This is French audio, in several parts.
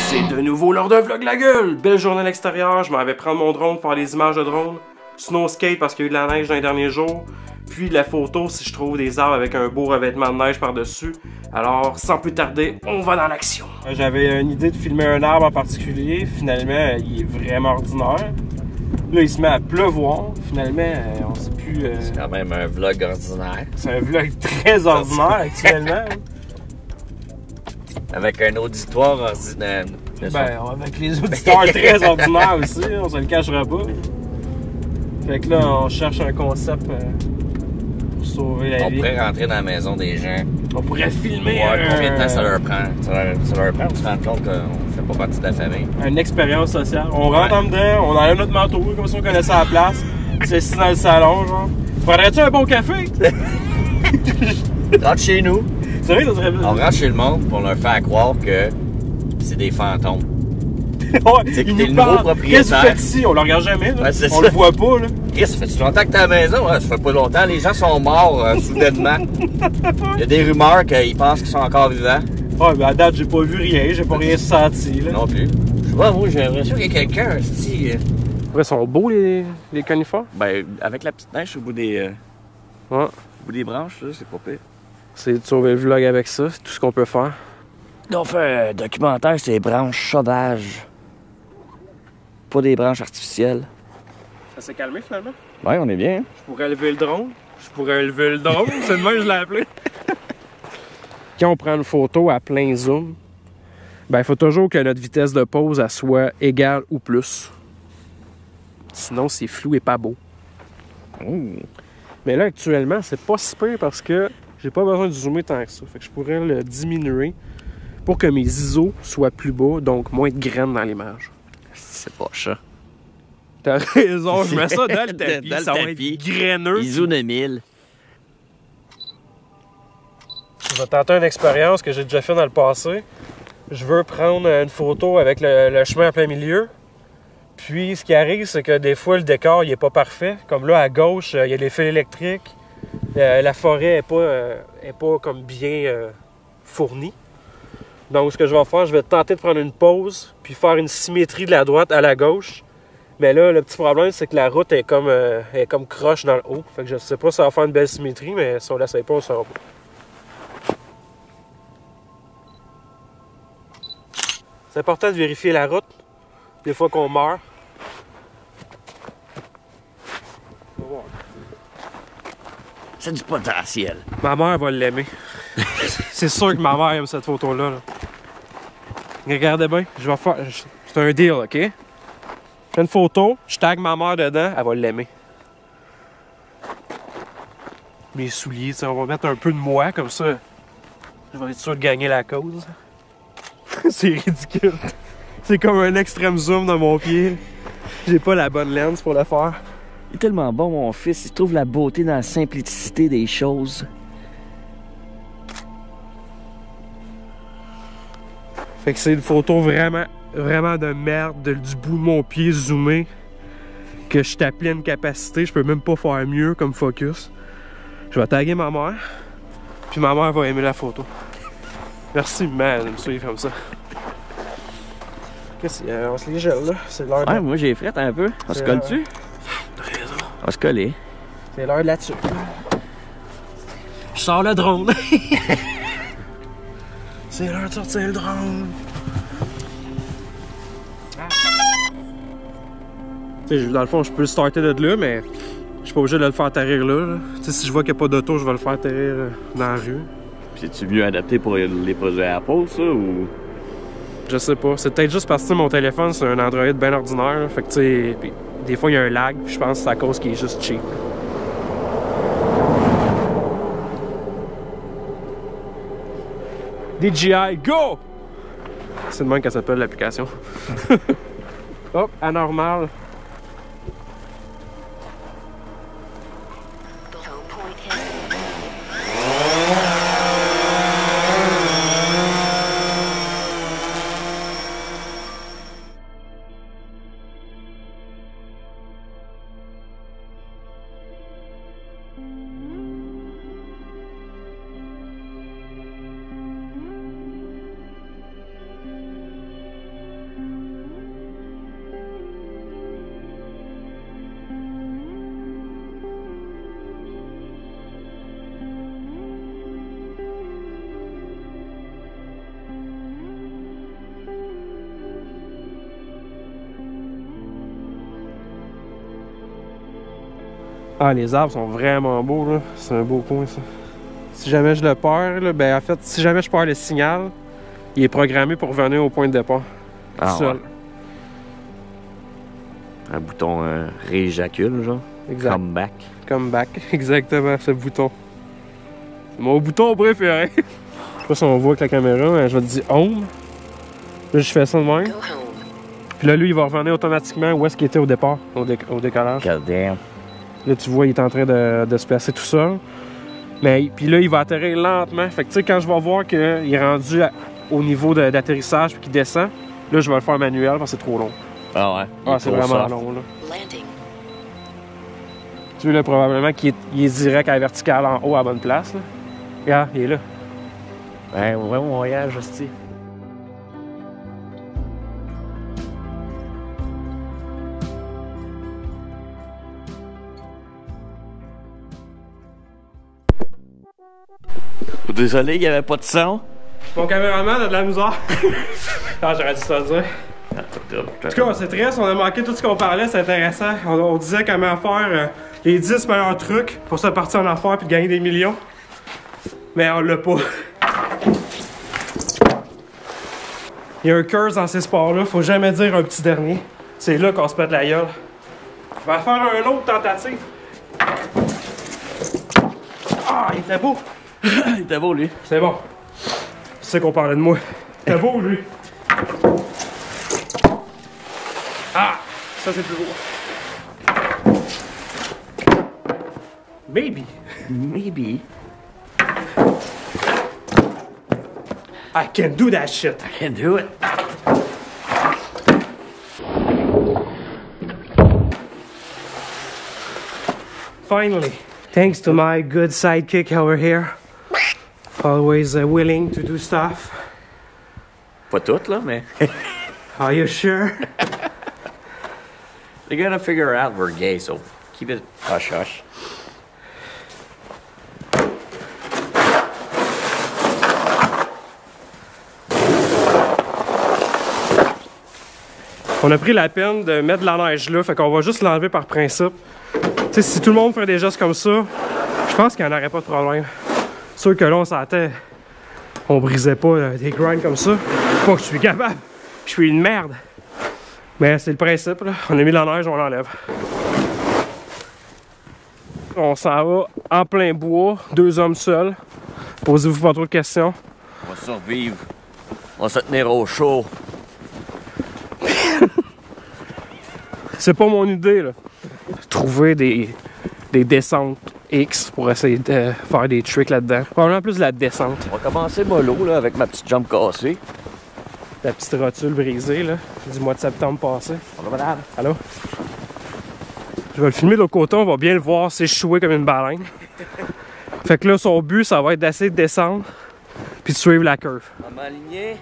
C'est de nouveau l'heure d'un vlog la gueule! Belle journée à l'extérieur, je m'en vais prendre mon drone, faire des images de drone. Snow skate parce qu'il y a eu de la neige dans les derniers jours. Puis de la photo si je trouve des arbres avec un beau revêtement de neige par-dessus. Alors, sans plus tarder, on va dans l'action. J'avais une idée de filmer un arbre en particulier. Finalement, il est vraiment ordinaire. Là, il se met à pleuvoir. Finalement, on sait plus... C'est quand même un vlog ordinaire. C'est un vlog très ordinaire actuellement. Avec un auditoire ordinaire. Ben, avec les auditeurs très ordinaires aussi, on se le cachera pas. Fait que là, on cherche un concept pour sauver la vie. On pourrait rentrer dans la maison des gens. On pourrait filmer Combien de temps ça leur prend? Ça leur prend pour se rendre compte qu'on fait pas partie de la famille. Une expérience sociale. On rentre en dedans, on enlève notre manteau, comme si on connaissait la place. C'est assis dans le salon, genre. Prendrais-tu un bon café? Rentre chez nous. C'est vrai, ça serait bien. On rentre chez le monde pour leur faire croire que c'est des fantômes. Ouais, C'est que il t'es nous le nouveau parle. propriétaire. Qu'est-ce que tu fais ici? On le regarde jamais, là. Ouais, c'est On ça. le voit pas, là. Chris, ça fait-tu longtemps que t'es à la maison? Ouais, ça fait pas longtemps. Les gens sont morts soudainement. Il y a des rumeurs qu'ils pensent qu'ils sont encore vivants. Ouais, mais à date, j'ai pas vu rien, j'ai pas rien senti, là. Non plus. Je sais pas, moi, j'ai l'impression qu'il y a quelqu'un, c'ti. Après, ils sont beaux, les conifères. Ben, avec la petite neige au bout des, Ouais. au bout des branches, là, c'est pas pire. C'est de sauver le vlog avec ça, c'est tout ce qu'on peut faire. Là, on fait un documentaire sur les branches sauvages. Pas des branches artificielles. Ça s'est calmé, finalement? Ouais, on est bien. Je pourrais lever le drone. C'est de même que je l'ai appelé. Quand on prend une photo à plein zoom, ben il faut toujours que notre vitesse de pause elle soit égale ou plus. Sinon, c'est flou et pas beau. Ouh. Mais là, actuellement, c'est pas si pire parce que j'ai pas besoin de zoomer tant que ça. Fait que je pourrais le diminuer pour que mes ISO soient plus bas, donc moins de graines dans l'image. C'est pas ça. T'as raison, je mets ça dans le tapis, Dans le ça va tapis. être graineux. ISO 9000. Je vais tenter une expérience que j'ai déjà fait dans le passé. Je veux prendre une photo avec le chemin en plein milieu. Puis, ce qui arrive, c'est que des fois, le décor il est pas parfait. Comme là, à gauche, il y a des fils électriques. La forêt est pas comme bien fournie. Donc, ce que je vais faire, je vais tenter de prendre une pause, puis faire une symétrie de la droite à la gauche. Mais là, le petit problème, c'est que la route est comme croche dans le haut. Fait que je sais pas si ça va faire une belle symétrie, mais si on l'essaye pas, on saura pas. C'est important de vérifier la route, des fois qu'on meurt. On va voir. C'est du potentiel. Ma mère va l'aimer. C'est sûr que ma mère aime cette photo-là. Là. Regardez bien, je vais faire... C'est un deal, OK? Je fais une photo, je tag ma mère dedans, elle va l'aimer. Mes souliers, on va mettre un peu de moi, comme ça, je vais être sûr de gagner la cause. C'est ridicule. C'est comme un extrême zoom dans mon pied. J'ai pas la bonne lens pour le faire. Il est tellement bon, mon fils. Il trouve la beauté dans la simplicité des choses. Fait que c'est une photo vraiment de merde, du bout de mon pied zoomé, que je suis à pleine capacité, je peux même pas faire mieux comme focus. Je vais taguer ma mère, puis ma mère va aimer la photo. Merci, man, de me suivre comme ça. Qu'est-ce qu'il y a? On se les gèle, là. C'est l'heure de... Ouais, moi j'ai frette un peu. On se colle-tu? On va se coller. C'est l'heure de là-dessus. Je sors le drone. C'est l'heure de sortir le drone. Tu sais, dans le fond, je peux le starter de là, mais je suis pas obligé de le faire atterrir là. Tu sais, si je vois qu'il n'y a pas d'auto, je vais le faire atterrir dans la rue. Puis c'est-tu mieux adapté pour les produits Apple, ça, ou... Je sais pas. C'est peut-être juste parce que mon téléphone, c'est un Android bien ordinaire. Là. Fait que, tu sais, des fois, il y a un lag. Puis je pense que c'est à cause qu'il est juste cheap. DJI, go! C'est de même qu'elle s'appelle l'application. Hop, anormal. Ah, les arbres sont vraiment beaux, là. C'est un beau coin, ça. Si jamais je le perds, là, ben en fait, si jamais je perds le signal, il est programmé pour revenir au point de départ. Ah, seul. ouais. Un bouton rééjacule, genre. Exact. Come back. Come back. Exactement, ce bouton. C'est mon bouton préféré. Je sais pas si on voit avec la caméra, mais je vais te dire home. Là, je fais ça de même. Puis là, lui, il va revenir automatiquement où est-ce qu'il était au départ, au décollage. God damn. Là, tu vois, il est en train de se placer tout seul. Mais puis là, il va atterrir lentement. Fait que tu sais, quand je vais voir qu'il est rendu au niveau d'atterrissage puis qu'il descend, là, je vais le faire manuel parce que c'est trop long. Ah ouais. Ah, c'est vraiment long, là. Tu vois, là, probablement qu'il est direct à la verticale en haut à la bonne place, là. Regarde, il est là. Ben, ouais, mon voyage, hostie. Désolé, il n'y avait pas de son. Mon caméraman a de la misère. Ah, j'aurais dû te le dire. En tout cas, c'est triste, on a manqué tout ce qu'on parlait, c'est intéressant. On disait comment faire les 10 meilleurs trucs pour se partir en affaires puis gagner des millions. Mais on l'a pas. Il y a un curse dans ces sports-là, faut jamais dire un petit dernier. C'est là qu'on se pète la gueule. Je vais faire une autre tentative. Ah, il était beau! Il était beau, lui. C'est bon. C'est qu'on parlait de moi. Il était beau, lui. Ah! Ça, c'est plus beau. Maybe. Maybe. I can do that shit. I can do it. Finally. Thanks to my good sidekick over here. Always willing to do stuff. Pas toutes, là, mais. Are you sure? They're gonna figure out we're gay, so keep it hush hush. On a pris la peine de mettre de la neige là, fait qu'on va juste l'enlever par principe. Tu sais, si tout le monde fait des gestes comme ça, je pense qu'il n'y en aurait pas de problème. C'est sûr que là, on s'attend. On brisait pas des grinds comme ça. Pas que je suis capable. Je suis une merde. Mais c'est le principe, là. On a mis de la neige, on l'enlève. On s'en va en plein bois, 2 hommes seuls. Posez-vous pas trop de questions. On va survivre. On va se tenir au chaud. C'est pas mon idée, là. Trouver des descentes X pour essayer de faire des tricks là-dedans. Probablement plus de la descente. On va commencer mollo, là, avec ma petite jambe cassée. La petite rotule brisée, là, du mois de septembre passé. Bonjour, madame. Allô? Je vais le filmer de l'autre côté, on va bien le voir s'échouer comme une baleine. Fait que là, son but, ça va être d'essayer de descendre puis de suivre la curve. On va m'aligner.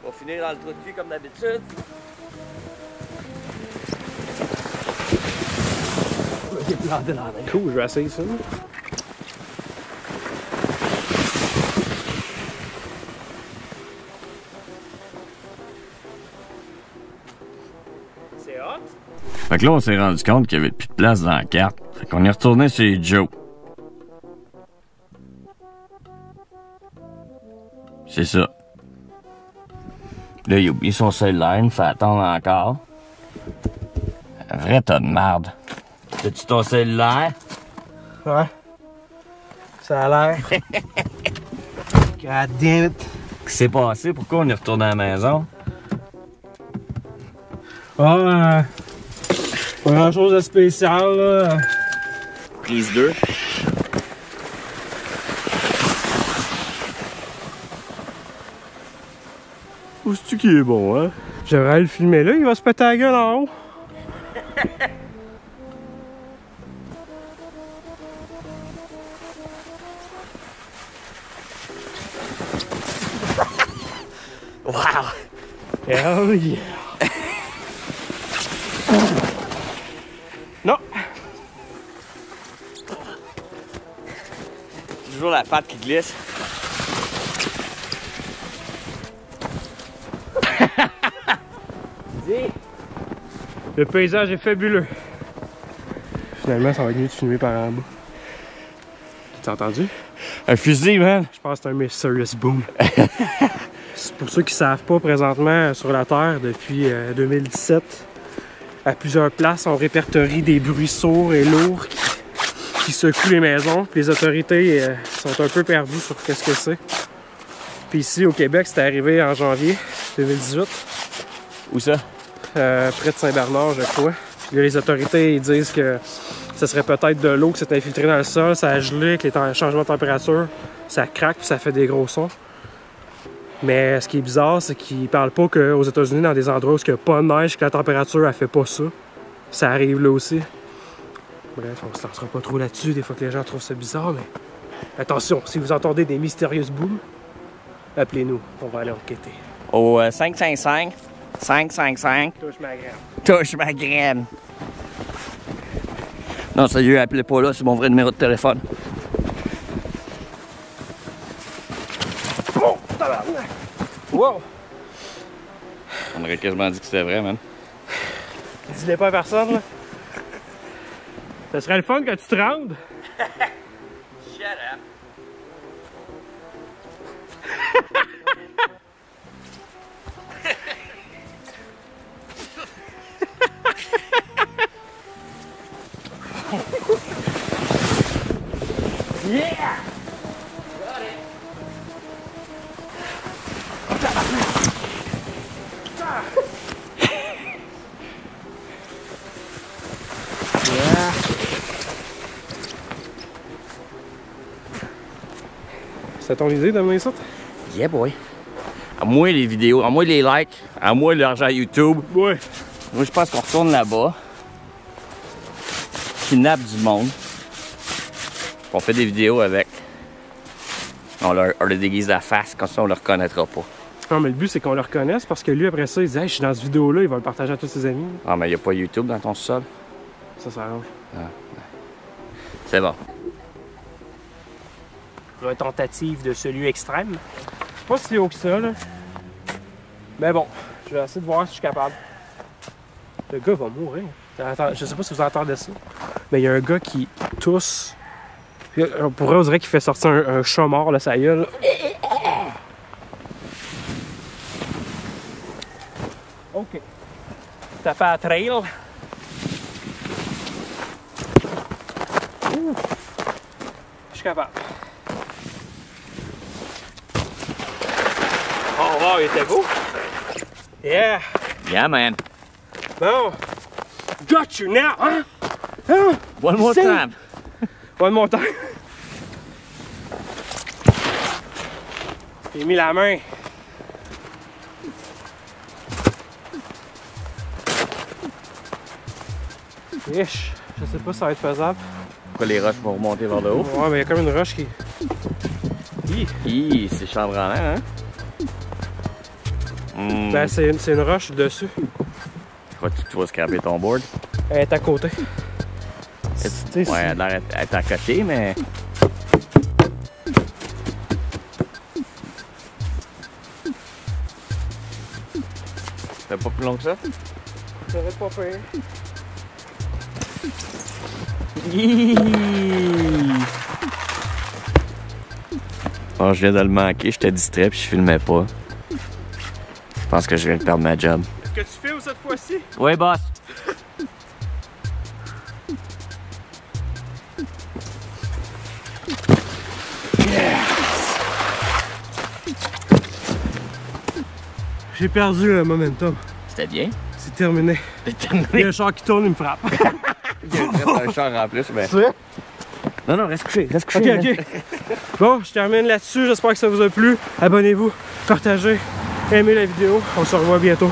On va finir dans le trou de cul comme d'habitude. Cool, je vais essayer ça. C'est hot? Fait que là, on s'est rendu compte qu'il n'y avait plus de place dans la carte. Fait qu'on est retourné chez Joe. C'est ça. Là, il a oublié son cellulaire, il me fait attendre encore. Un vrai tas de merde. T'as-tu ton cellulaire? Ouais. Ça a l'air. God damn it. Qu'est-ce qui s'est passé? Pourquoi on est retourné à la maison? Ah, pas grand chose de spécial, là. Prise 2. Où c'est-tu qui est bon, hein? J'aimerais le filmer là, il va se péter la gueule en haut. Wow! Hell yeah! Non! Toujours la patte qui glisse. Le paysage est fabuleux. Finalement, ça va être mieux de filmer par en bas. T'as entendu? Un fusil, man! Je pense que c'est un Mysterious Boom. Pour ceux qui ne savent pas, présentement, sur la Terre, depuis 2017, à plusieurs places, on répertorie des bruits sourds et lourds qui secouent les maisons. Puis les autorités sont un peu perdues sur qu'est-ce que c'est. Puis ici, au Québec, c'était arrivé en janvier 2018. Où ça? Près de Saint-Bernard, je crois. Puis là, les autorités ils disent que ce serait peut-être de l'eau qui s'est infiltrée dans le sol, ça a gelé, avec les changements de température, ça craque puis ça fait des gros sons. Mais ce qui est bizarre, c'est qu'ils parlent pas qu'aux États-Unis, dans des endroits où il n'y a pas de neige, que la température elle fait pas ça. Ça arrive là aussi. Bref, on se lancera pas trop là-dessus, des fois que les gens trouvent ça bizarre, mais attention, si vous entendez des mystérieuses booms, appelez-nous, on va aller enquêter. Au 555 555 Touche ma graine. touche ma graine. Non, sérieux, appelez pas là, c'est mon vrai numéro de téléphone. Oh, tabarnak! Wow! On aurait quasiment dit que c'était vrai, man. Dis-le pas à personne, là. Ça serait le fun que tu te rendes. Shut up. Yeah! C'est ton idée d'amener ça? Yeah, boy. À moi les vidéos, à moi les likes, à moi l'argent YouTube. Ouais. Moi, je pense qu'on retourne là-bas. Kidnappe du monde. On fait des vidéos avec. On leur déguise la face, comme ça on le reconnaîtra pas. Non, mais le but, c'est qu'on le reconnaisse parce que lui, après ça, il dit hey, je suis dans cette vidéo-là, il va le partager à tous ses amis. Ah, mais il n'y a pas YouTube dans ton sol. Ça arrange. Ah, ouais. C'est bon. Une tentative de celui extrême. C'est pas si haut que ça, là. Mais bon, je vais essayer de voir si je suis capable. Le gars va mourir. Attends, je sais pas si vous entendez ça, mais il y a un gars qui tousse. On pourrait, on dirait qu'il fait sortir un chat mort, là, sa gueule. OK. Taper à trail. Ouh. Je suis capable. Oh wow, il était beau. Yeah. Yeah, man. Bon. Got you now, hein? Hein? One more time. One more time. J'ai mis la main. Ish. Je sais pas si ça va être faisable. Pourquoi les roches vont remonter vers le haut? Ouais, mais il y a comme une roche qui... Hi, c'est chambranlant, hein? Ben, c'est une roche dessus. Crois-tu que tu vas scraper ton board? Elle est à côté. Ouais, elle a l'air d'être à côté, mais... C'est pas plus long que ça? Ça va être pas pire. Oh, je viens de le manquer, j'étais distrait puis je filmais pas. Je pense que je viens de perdre ma job. Est-ce que tu filmes cette fois-ci? Oui, boss! J'ai perdu le momentum. C'était bien. C'est terminé. C'était terminé. Il y a un char qui tourne, il me frappe. Il y a un char en plus, mais... Non, non, reste couché, reste couché. Ok, ok. Bon, je termine là-dessus. J'espère que ça vous a plu. Abonnez-vous, partagez, aimez la vidéo. On se revoit bientôt.